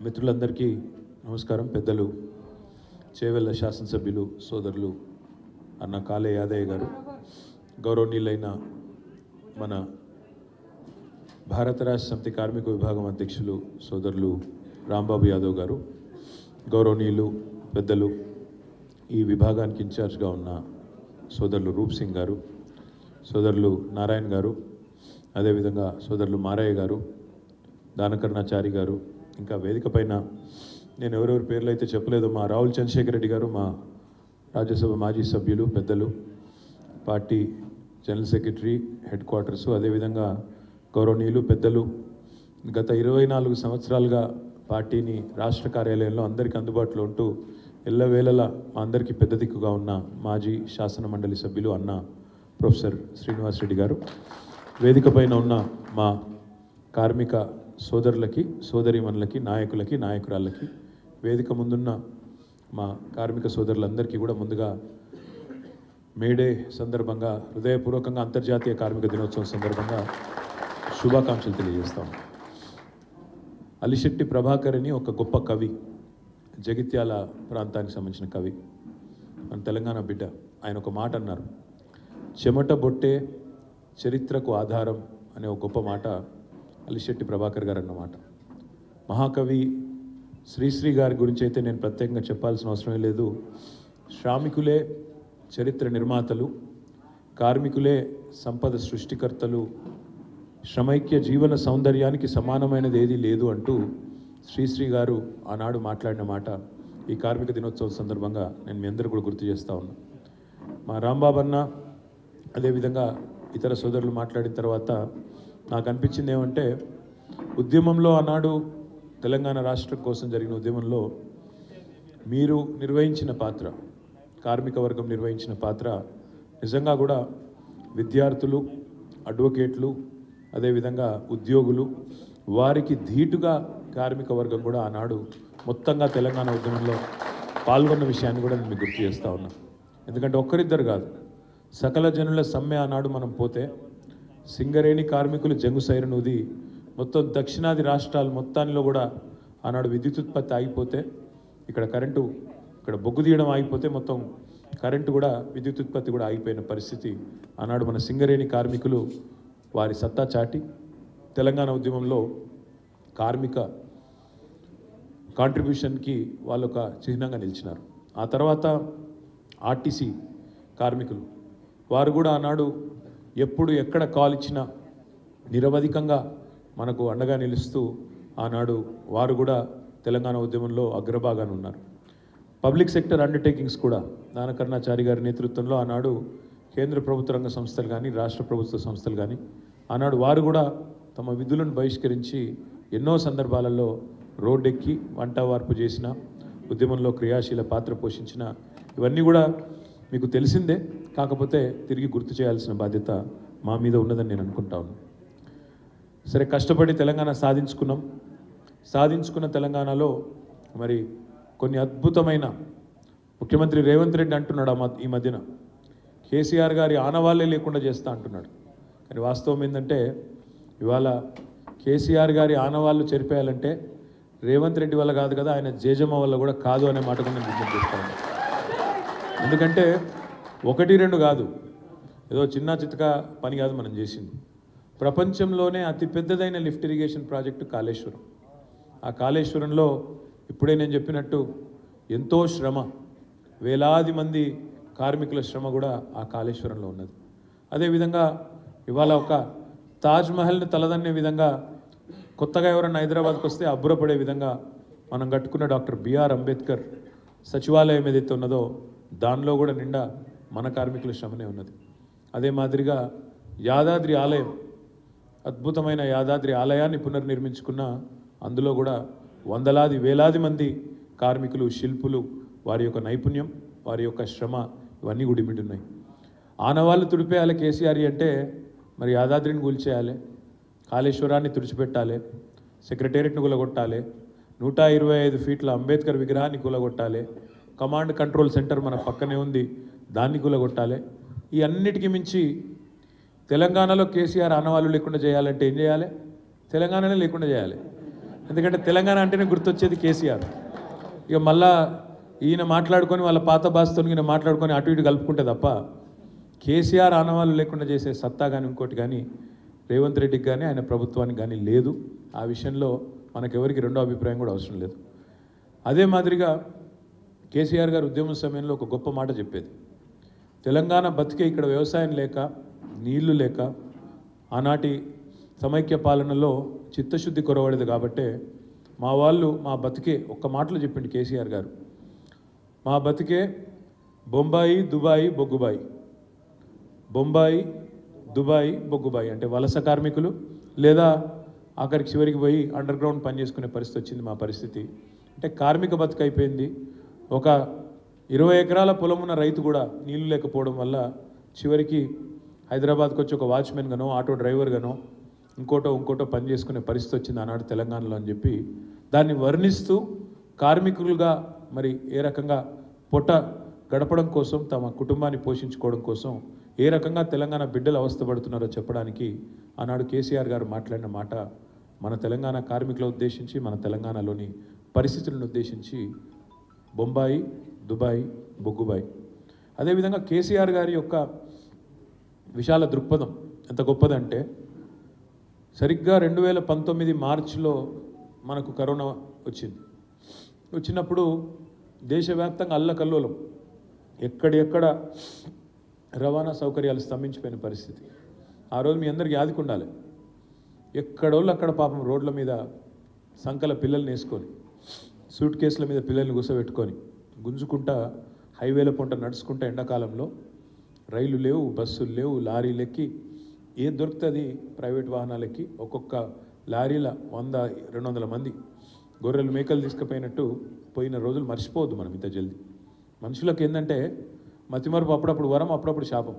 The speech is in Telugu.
మిత్రులందరికీ నమస్కారం. పెద్దలు చేవెళ్ళ శాసనసభ్యులు సోదరులు అన్న కాళే యాదయ్య గారు, గౌరవనీయులైన మన భారత రాష్ట్ర సమితి కార్మిక విభాగం అధ్యక్షులు సోదరులు రాంబాబు యాదవ్ గారు, గౌరవనీయులు పెద్దలు ఈ విభాగానికి ఇన్ఛార్జ్గా ఉన్న సోదరులు రూప్ సింగ్ గారు, సోదరులు నారాయణ గారు, అదేవిధంగా సోదరులు మారయ్య గారు, దానకర్ణాచారి గారు, ఇంకా వేదిక పైన నేను ఎవరెవరి పేర్లు అయితే చెప్పలేదు, మా రాహుల్ చంద్రశేఖర్ రెడ్డి గారు, మా రాజ్యసభ మాజీ సభ్యులు పెద్దలు, party general secretary, head quarters, అదేవిధంగా గౌరవనీయులు పెద్దలు గత 24 సంవత్సరాలుగా పార్టీని రాష్ట్ర కార్యాలయంలో అందరికీ అందుబాటులో ఉంటూ ఎల్లవేళలా మా అందరికీ పెద్ద దిక్కుగా ఉన్న మాజీ శాసన మండలి సభ్యులు అన్న ప్రొఫెసర్ శ్రీనివాస్ రెడ్డి గారు, వేదిక పైన ఉన్న మా కార్మిక సోదరులకి, సోదరీమణులకి, నాయకులకి, నాయకురాళ్ళకి, వేదిక ముందున్న మా కార్మిక సోదరులందరికీ కూడా ముందుగా మేడే సందర్భంగా హృదయపూర్వకంగా అంతర్జాతీయ కార్మిక దినోత్సవం సందర్భంగా శుభాకాంక్షలు తెలియజేస్తాం. అలిశెట్టి ప్రభాకర్ అని ఒక గొప్ప కవి, జగిత్యాల ప్రాంతానికి సంబంధించిన కవి, మన తెలంగాణ బిడ్డ. ఆయన ఒక మాట అన్నారు, చెమట బొట్టే చరిత్రకు ఆధారం అనే ఒక గొప్ప మాట అలిశెట్టి ప్రభాకర్ గారు అన్నమాట. మహాకవి శ్రీశ్రీ గారి గురించి అయితే నేను ప్రత్యేకంగా చెప్పాల్సిన అవసరమే లేదు. శ్రామికులే చరిత్ర నిర్మాతలు, కార్మికులే సంపద సృష్టికర్తలు, శ్రమైక్య జీవన సౌందర్యానికి సమానమైనది ఏదీ లేదు అంటూ శ్రీశ్రీ గారు ఆనాడు మాట్లాడిన మాట ఈ కార్మిక దినోత్సవం సందర్భంగా నేను మీ అందరూ కూడా గుర్తు చేస్తూ ఉన్నా. మా రాంబాబు అన్న అదేవిధంగా ఇతర సోదరులు మాట్లాడిన తర్వాత నాకు అనిపించింది ఏమంటే, ఉద్యమంలో ఆనాడు తెలంగాణ రాష్ట్రం కోసం జరిగిన ఉద్యమంలో మీరు నిర్వహించిన పాత్ర, కార్మిక వర్గం నిర్వహించిన పాత్ర నిజంగా కూడా విద్యార్థులు, అడ్వకేట్లు, అదేవిధంగా ఉద్యోగులు, వారికి ధీటుగా కార్మిక వర్గం కూడా ఆనాడు మొత్తంగా తెలంగాణ ఉద్యమంలో పాల్గొన్న విషయాన్ని కూడా నేను మీకు గుర్తు చేస్తూ ఉన్నా. ఎందుకంటే ఒక్కరిద్దరు కాదు, సకల జనుల సమ్మె ఆనాడు మనం పోతే సింగరేణి కార్మికులు జంగు సైరనూది మొత్తం దక్షిణాది రాష్ట్రాలు మొత్తానిలో కూడా ఆనాడు విద్యుత్ ఉత్పత్తి ఆగిపోతే, ఇక్కడ బొగ్గు తీయడం ఆగిపోతే మొత్తం కరెంటు కూడా, విద్యుత్ ఉత్పత్తి కూడా ఆగిపోయిన పరిస్థితి ఆనాడు మన సింగరేణి కార్మికులు వారి సత్తా చాటి తెలంగాణ ఉద్యమంలో కార్మిక కాంట్రిబ్యూషన్కి వాళ్ళు ఒక చిహ్నంగా నిలిచినారు. ఆ తర్వాత ఆర్టీసీ కార్మికులు వారు కూడా ఆనాడు ఎప్పుడు ఎక్కడ కాల్ ఇచ్చినా నిరవధికంగా మనకు అండగా నిలుస్తూ ఆనాడు వారు కూడా తెలంగాణ ఉద్యమంలో అగ్రభాగాన ఉన్నారు. పబ్లిక్ సెక్టర్ అండర్టేకింగ్స్ కూడా దానకర్ణాచారి గారి నేతృత్వంలో ఆనాడు కేంద్ర ప్రభుత్వ రంగ సంస్థలు కానీ, రాష్ట్ర ప్రభుత్వ సంస్థలు కానీ ఆనాడు వారు కూడా తమ విధులను బహిష్కరించి ఎన్నో సందర్భాలలో రోడ్డెక్కి వంట వార్పు చేసిన, ఉద్యమంలో క్రియాశీల పాత్ర పోషించిన, ఇవన్నీ కూడా మీకు తెలిసిందే. కాకపోతే తిరిగి గుర్తు చేయాల్సిన బాధ్యత మా మీద ఉన్నదని నేను అనుకుంటా ఉన్నాను. సరే, కష్టపడి తెలంగాణ సాధించుకున్న తెలంగాణలో మరి కొన్ని అద్భుతమైన, ముఖ్యమంత్రి రేవంత్ రెడ్డి అంటున్నాడు ఈ మధ్యన కేసీఆర్ గారి ఆనవాళ్ళే లేకుండా చేస్తా అంటున్నాడు. కానీ వాస్తవం ఏంటంటే, ఇవాళ కేసీఆర్ గారి ఆనవాళ్ళు చెరిపేయాలంటే రేవంత్ రెడ్డి వల్ల కాదు కదా, ఆయన జేజమ్మ వల్ల కూడా కాదు అనే మాట కూడా నేను విజ్ఞప్తి చేస్తాను. ఎందుకంటే 1-2 కాదు, ఏదో చిన్న చితక పని కాదు మనం చేసింది. ప్రపంచంలోనే అతిపెద్దదైన లిఫ్ట్ ఇరిగేషన్ ప్రాజెక్టు కాళేశ్వరం. ఆ కాళేశ్వరంలో ఇప్పుడే నేను చెప్పినట్టు ఎంతో శ్రమ, వేలాది మంది కార్మికుల శ్రమ కూడా ఆ కాళేశ్వరంలో ఉన్నది. అదేవిధంగా ఇవాళ ఒక తాజ్మహల్ని తలదన్నే విధంగా, కొత్తగా ఎవరన్నా హైదరాబాద్కి వస్తే అబ్బురపడే విధంగా మనం కట్టుకున్న డాక్టర్ బిఆర్ అంబేద్కర్ సచివాలయం ఏదైతే ఉన్నదో దానిలో కూడా నిండా మన కార్మికుల శ్రమనే ఉన్నది. అదే మాదిరిగా యాదాద్రి ఆలయం, అద్భుతమైన యాదాద్రి ఆలయాన్ని పునర్నిర్మించుకున్న, అందులో కూడా వందలాది వేలాది మంది కార్మికులు, శిల్పులు, వారి యొక్క నైపుణ్యం, వారి యొక్క శ్రమ ఇవన్నీ కూడా ఇమిడున్నాయి. ఆనవాళ్ళు తుడిపేయాలి కేసీఆర్ అంటే మరి యాదాద్రిని కూల్చేయాలి, కాళేశ్వరాన్ని తుడిచిపెట్టాలి, సెక్రటేరియట్ని కూలగొట్టాలి, 125 ఫీట్ల అంబేద్కర్ విగ్రహాన్ని కూలగొట్టాలి, కమాండ్ కంట్రోల్ సెంటర్ మన పక్కనే ఉంది దాన్ని కూలగొట్టాలి. ఈ అన్నిటికీ మించి తెలంగాణలో కేసీఆర్ ఆనవాళ్ళు లేకుండా చేయాలంటే ఏం చేయాలి? తెలంగాణనే లేకుండా చేయాలి. ఎందుకంటే తెలంగాణ అంటేనే గుర్తొచ్చేది కేసీఆర్. ఇక మళ్ళా ఈయన మాట్లాడుకొని వాళ్ళ పాత భాషతో ఈయన మాట్లాడుకొని అటు ఇటు కలుపుకుంటే తప్ప కేసీఆర్ ఆనవాళ్ళు లేకుండా చేసే సత్తా కానీ ఇంకోటి కానీ రేవంత్ రెడ్డికి కానీ ఆయన ప్రభుత్వానికి కానీ లేదు. ఆ విషయంలో మనకెవరికి రెండో అభిప్రాయం కూడా అవసరం లేదు. అదే మాదిరిగా కేసీఆర్ గారు ఉద్యమం సమయంలో ఒక గొప్ప మాట చెప్పేది, తెలంగాణ బతికే ఇక్కడ వ్యవసాయం లేక నీళ్లు లేక ఆనాటి సమైక్య పాలనలో చిత్తశుద్ధి కొరవడేది కాబట్టే మా వాళ్ళు మా బతికే ఒక్క మాటలో చెప్పిండు కేసీఆర్ గారు, మా బతికే బొంబాయి దుబాయి బొగ్గుబాయి, బొంబాయి దుబాయి బొగ్గుబాయి అంటే వలస కార్మికులు లేదా ఆఖరికి చివరికి పోయి అండర్ గ్రౌండ్ పని చేసుకునే పరిస్థితి వచ్చింది మా పరిస్థితి. అంటే కార్మిక బతుకు అయిపోయింది. ఒక 20 ఎకరాల పొలం ఉన్న రైతు కూడా నీళ్లు లేకపోవడం వల్ల చివరికి హైదరాబాద్కి వచ్చి ఒక వాచ్మెన్ గానో ఆటో డ్రైవర్ గానో ఇంకోటో పని చేసుకునే పరిస్థితి వచ్చింది ఆనాడు తెలంగాణలో అని చెప్పి దాన్ని వర్ణిస్తూ కార్మికులుగా మరి ఏ రకంగా పొట్ట గడపడం కోసం తమ కుటుంబాన్ని పోషించుకోవడం కోసం ఏ రకంగా తెలంగాణ బిడ్డలు అవస్థపడుతున్నారో చెప్పడానికి ఆనాడు కేసీఆర్ గారు మాట్లాడిన మాట మన తెలంగాణ కార్మికుల ఉద్దేశించి మన తెలంగాణలోని పరిస్థితులను ఉద్దేశించి బొంబాయి దుబాయ్ బొగ్గుబాయి. అదేవిధంగా కేసీఆర్ గారి యొక్క విశాల దృక్పథం ఎంత గొప్పదంటే సరిగ్గా 2019 మార్చిలో మనకు కరోనా వచ్చినప్పుడు దేశవ్యాప్తంగా అల్లకల్లోలం, ఎక్కడెక్కడ రవాణా సౌకర్యాలు స్తంభించిపోయిన పరిస్థితి. ఆ రోజు మీ అందరికీ యాదికి ఉండాలి, ఎక్కడోళ్ళు అక్కడ పాపం రోడ్ల మీద సంకల పిల్లల్ని వేసుకొని సూట్ కేసుల మీద పిల్లల్ని కూర్చోబెట్టుకొని గుంజుకుంటా హైవేల పొంట నడుచుకుంటా ఎండాకాలంలో రైలు లేవు, బస్సులు లేవు, లారీలు ఎక్కి ఏది దొరుకుతుంది ప్రైవేట్ వాహనాలు ఎక్కి ఒక్కొక్క లారీల 100-200 మంది గొర్రెలు మేకలు తీసుకుపోయినట్టు పోయిన రోజులు మర్చిపోవద్దు మనం ఇంత జల్దీ. మనుషులకు ఏంటంటే మతిమరుపు అప్పుడప్పుడు వరం అప్పుడప్పుడు శాపం.